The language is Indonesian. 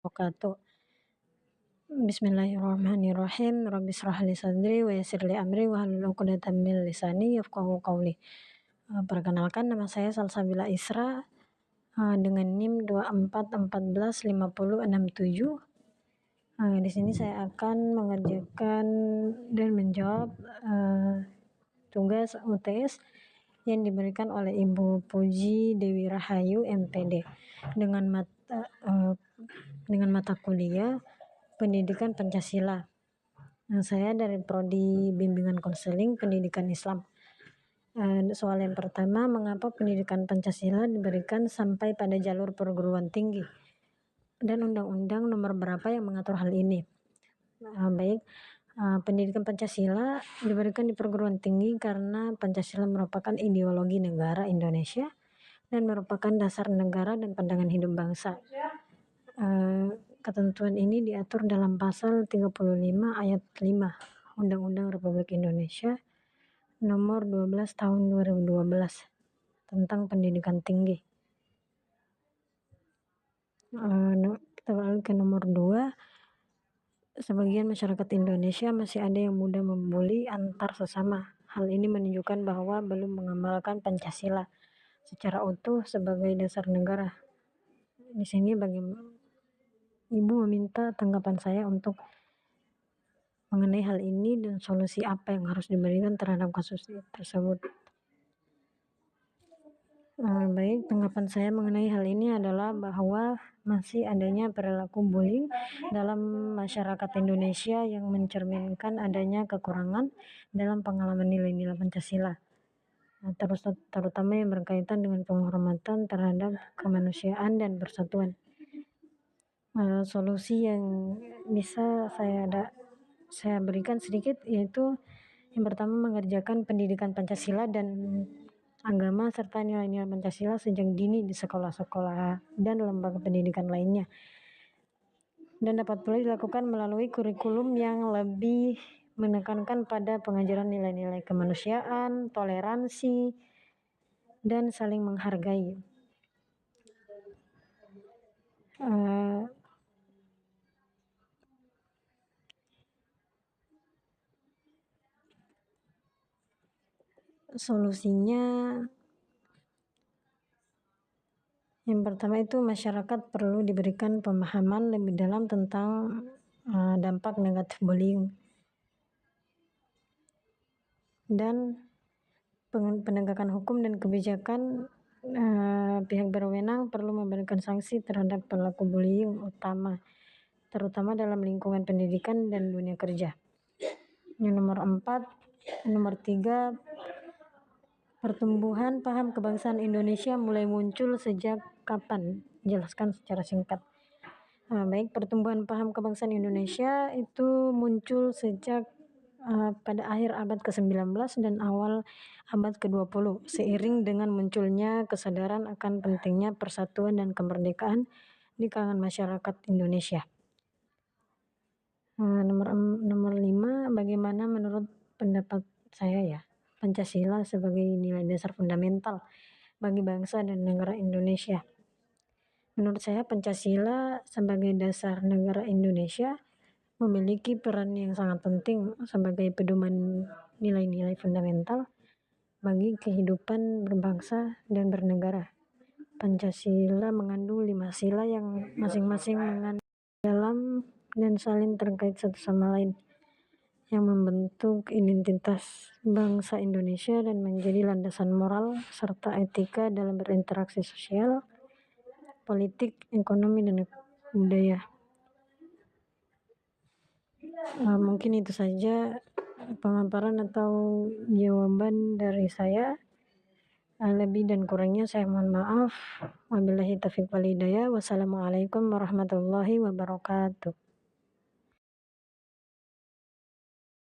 Wabarakatuh. Bismillahirrahmanirrahim. Rabbi shrah li sadri wa yassir li amri wahlul 'uqdatam min lisani yafqahu qawli. Perkenalkan, nama saya Salsabila Isra, dengan NIM 24145067. Di sini saya akan mengerjakan dan menjawab tugas UTS yang diberikan oleh Ibu Puji Dewi Rahayu MPD dengan mata kuliah Pendidikan Pancasila. Saya dari Prodi Bimbingan Konseling Pendidikan Islam. Soal yang pertama, mengapa pendidikan Pancasila diberikan sampai pada jalur perguruan tinggi? Dan undang-undang nomor berapa yang mengatur hal ini? Pendidikan Pancasila diberikan di perguruan tinggi karena Pancasila merupakan ideologi negara Indonesia dan merupakan dasar negara dan pandangan hidup bangsa. Ketentuan ini diatur dalam pasal 35 ayat 5 Undang-Undang Republik Indonesia nomor 12 tahun 2012 tentang pendidikan tinggi. Kita beralih ke nomor 2. Sebagian masyarakat Indonesia masih ada yang mudah membuli antar sesama. Hal ini menunjukkan bahwa belum mengamalkan Pancasila secara utuh sebagai dasar negara. Di sini Ibu meminta tanggapan saya untuk mengenai hal ini dan solusi apa yang harus diberikan terhadap kasus tersebut. Baik, tanggapan saya mengenai hal ini adalah bahwa masih adanya perilaku bullying dalam masyarakat Indonesia yang mencerminkan adanya kekurangan dalam pengalaman nilai-nilai Pancasila, terutama yang berkaitan dengan penghormatan terhadap kemanusiaan dan persatuan. Solusi yang bisa saya berikan sedikit, yaitu yang pertama, mengerjakan pendidikan Pancasila dan agama serta nilai-nilai Pancasila sejak dini di sekolah-sekolah dan lembaga pendidikan lainnya, dan dapat pula dilakukan melalui kurikulum yang lebih menekankan pada pengajaran nilai-nilai kemanusiaan, toleransi, dan saling menghargai. Solusinya, yang pertama itu masyarakat perlu diberikan pemahaman lebih dalam tentang dampak negatif bullying, dan penegakan hukum dan kebijakan. Pihak berwenang perlu memberikan sanksi terhadap pelaku bullying terutama dalam lingkungan pendidikan dan dunia kerja. Yang nomor 3, pertumbuhan paham kebangsaan Indonesia mulai muncul sejak kapan? Jelaskan secara singkat. Baik, pertumbuhan paham kebangsaan Indonesia itu muncul sejak pada akhir abad ke-19 dan awal abad ke-20, seiring dengan munculnya kesadaran akan pentingnya persatuan dan kemerdekaan di kalangan masyarakat Indonesia. Nomor 5, bagaimana menurut pendapat saya Pancasila sebagai nilai dasar fundamental bagi bangsa dan negara Indonesia? Menurut saya, Pancasila sebagai dasar negara Indonesia memiliki peran yang sangat penting sebagai pedoman nilai-nilai fundamental bagi kehidupan berbangsa dan bernegara. Pancasila mengandung 5 sila yang masing-masing mengandung dalam dan saling terkait satu sama lain, yang membentuk identitas bangsa Indonesia dan menjadi landasan moral serta etika dalam berinteraksi sosial, politik, ekonomi, dan budaya. Mungkin itu saja pemaparan atau jawaban dari saya. Lebih dan kurangnya saya mohon maaf. Wabillahi taufiq wal hidayah. Wassalamualaikum warahmatullahi wabarakatuh.